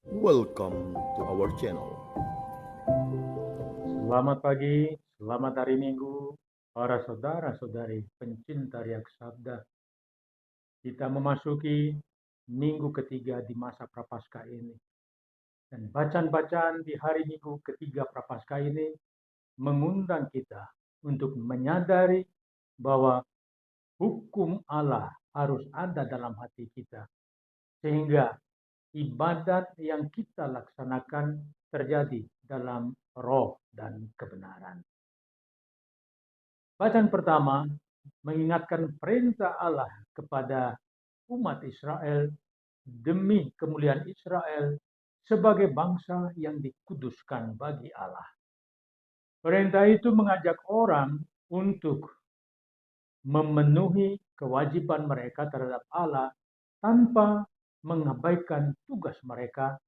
Welcome to our channel. Selamat pagi, selamat hari Minggu, para saudara-saudari pencinta Riak Sabda. Kita memasuki minggu ketiga di masa Prapaskah ini. Dan bacaan-bacaan di hari Minggu ketiga Prapaskah ini mengundang kita untuk menyadari bahwa hukum Allah harus ada dalam hati kita. Sehingga ibadat yang kita laksanakan terjadi dalam roh dan kebenaran. Bacaan pertama mengingatkan perintah Allah kepada umat Israel demi kemuliaan Israel sebagai bangsa yang dikuduskan bagi Allah. Perintah itu mengajak orang untuk memenuhi kewajiban mereka terhadap Allah tanpa mengabaikan tugas mereka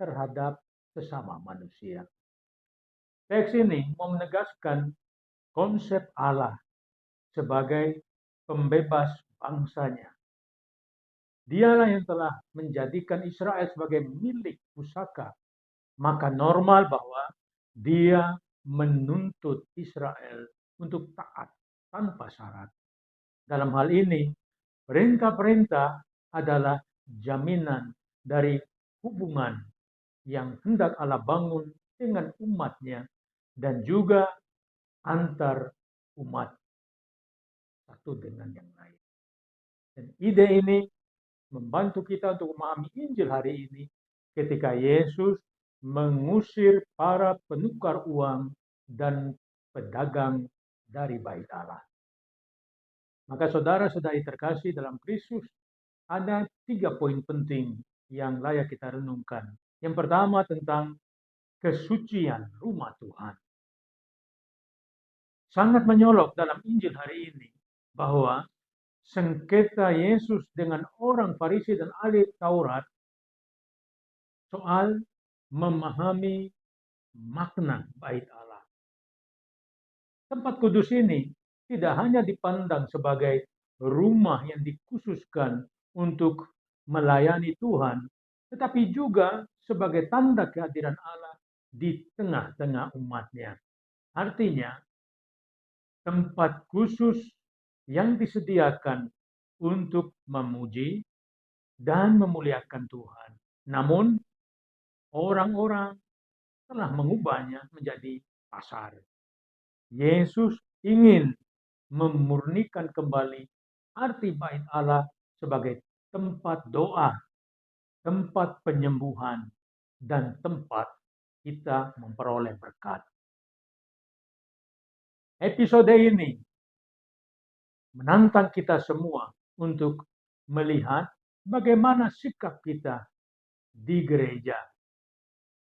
terhadap sesama manusia. Teks ini mau menegaskan konsep Allah sebagai pembebas bangsanya. Dialah yang telah menjadikan Israel sebagai milik pusaka. Maka normal bahwa dia menuntut Israel untuk taat tanpa syarat. Dalam hal ini, perintah-perintah adalah jaminan dari hubungan yang hendak Allah bangun dengan umatnya dan juga antar umat satu dengan yang lain. Dan ide ini membantu kita untuk memahami Injil hari ini ketika Yesus mengusir para penukar uang dan pedagang dari bait Allah. Maka saudara-saudari terkasih dalam Kristus, ada 3 poin penting yang layak kita renungkan. Yang pertama tentang kesucian rumah Tuhan. Sangat menyolok dalam Injil hari ini bahwa sengketa Yesus dengan orang Farisi dan ahli Taurat soal memahami makna bait Allah. Tempat kudus ini tidak hanya dipandang sebagai rumah yang dikhususkan untuk melayani Tuhan, tetapi juga sebagai tanda kehadiran Allah di tengah-tengah umatnya. Artinya, tempat khusus yang disediakan untuk memuji dan memuliakan Tuhan. Namun, orang-orang telah mengubahnya menjadi pasar. Yesus ingin memurnikan kembali arti bait Allah sebagai tempat doa, tempat penyembuhan, dan tempat kita memperoleh berkat. Episode ini menantang kita semua untuk melihat bagaimana sikap kita di gereja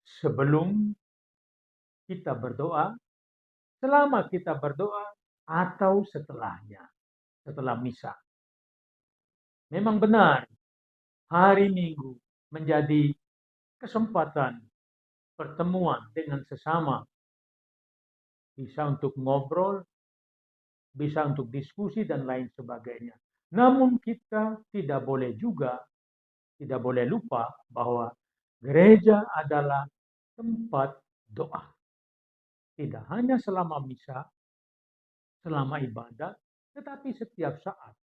sebelum kita berdoa, selama kita berdoa, atau setelahnya, setelah misa. Memang benar, hari Minggu menjadi kesempatan pertemuan dengan sesama. Bisa untuk ngobrol, bisa untuk diskusi, dan lain sebagainya. Namun kita tidak boleh lupa bahwa gereja adalah tempat doa. Tidak hanya selama misa, selama ibadat, tetapi setiap saat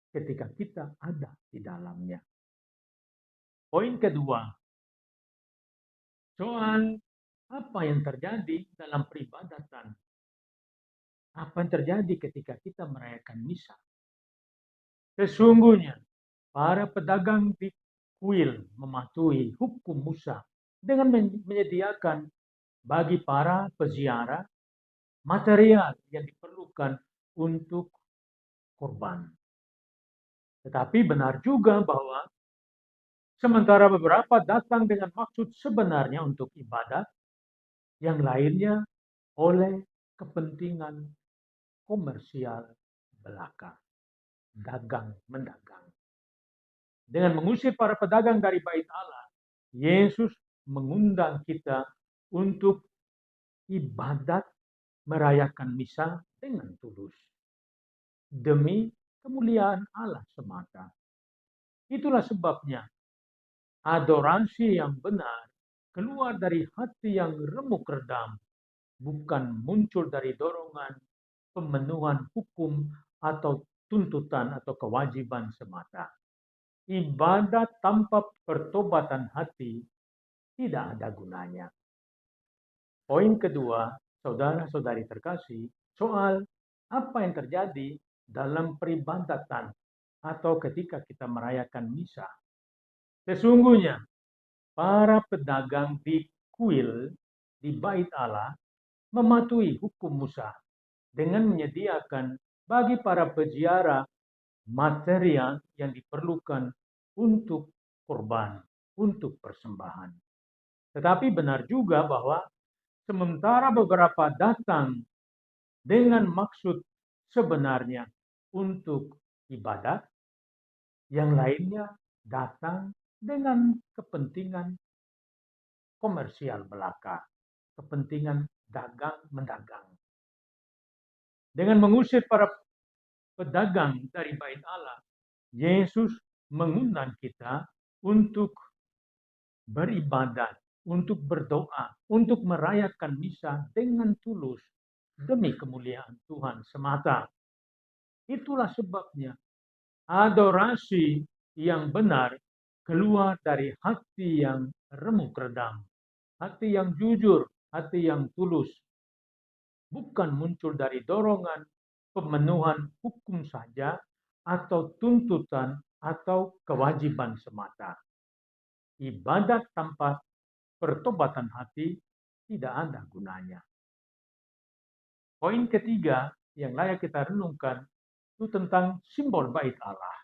ketika kita ada di dalamnya. Poin kedua, soal apa yang terjadi dalam peribadatan. Apa yang terjadi ketika kita merayakan misa. Sesungguhnya, para pedagang di kuil mematuhi hukum Musa dengan menyediakan bagi para peziarah material yang diperlukan untuk kurban. Tetapi benar juga bahwa sementara beberapa datang dengan maksud sebenarnya untuk ibadat, yang lainnya oleh kepentingan komersial belaka, dagang-mendagang. Dengan mengusir para pedagang dari bait Allah, Yesus mengundang kita untuk ibadat merayakan misa dengan tulus. Demi kemuliaan Allah semata. Itulah sebabnya Adorasi yang benar keluar dari hati yang remuk redam, bukan muncul dari dorongan pemenuhan hukum atau tuntutan atau kewajiban semata. Ibadat tanpa pertobatan hati tidak ada gunanya. Poin kedua, saudara-saudari terkasih, soal apa yang terjadi dalam peribadatan atau ketika kita merayakan misa. Sesungguhnya, para pedagang di kuil di Bait Allah mematuhi hukum Musa dengan menyediakan bagi para peziarah material yang diperlukan untuk kurban, untuk persembahan. Tetapi benar juga bahwa sementara beberapa datang dengan maksud sebenarnya untuk ibadat, yang lainnya datang dengan kepentingan komersial belaka, kepentingan dagang-mendagang. Dengan mengusir para pedagang dari Bait Allah, Yesus mengundang kita untuk beribadat, untuk berdoa, untuk merayakan misa dengan tulus demi kemuliaan Tuhan semata. Itulah sebabnya adorasi yang benar keluar dari hati yang remuk redam, hati yang jujur, hati yang tulus, bukan muncul dari dorongan pemenuhan hukum saja atau tuntutan atau kewajiban semata. Ibadat tanpa pertobatan hati tidak ada gunanya. Poin ketiga yang layak kita renungkan itu tentang simbol Bait Allah.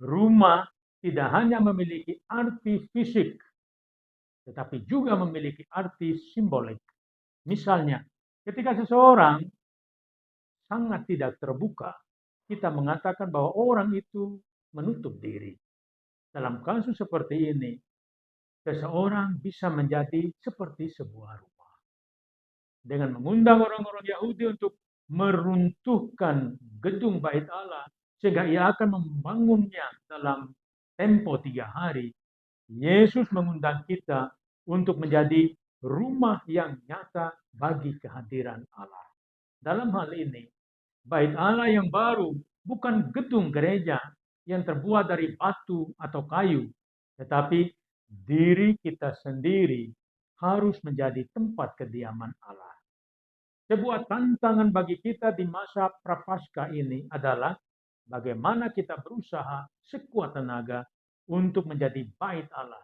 Rumah tidak hanya memiliki arti fisik, tetapi juga memiliki arti simbolik. Misalnya, ketika seseorang sangat tidak terbuka, kita mengatakan bahwa orang itu menutup diri. Dalam kasus seperti ini, seseorang bisa menjadi seperti sebuah rumah. Dengan mengundang orang-orang Yahudi untuk meruntuhkan gedung Bait Allah, sehingga ia akan membangunnya dalam tempo 3 hari, Yesus mengundang kita untuk menjadi rumah yang nyata bagi kehadiran Allah. Dalam hal ini, Bait Allah yang baru bukan gedung gereja yang terbuat dari batu atau kayu, tetapi diri kita sendiri harus menjadi tempat kediaman Allah. Sebuah tantangan bagi kita di masa Prapaskah ini adalah bagaimana kita berusaha sekuat tenaga untuk menjadi Bait Allah.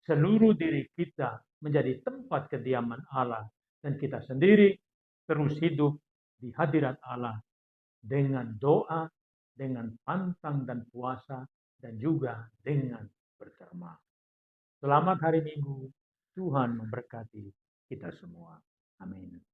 Seluruh diri kita menjadi tempat kediaman Allah dan kita sendiri terus hidup di hadirat Allah dengan doa, dengan pantang dan puasa, dan juga dengan berterma. Selamat hari Minggu, Tuhan memberkati kita semua. Amin.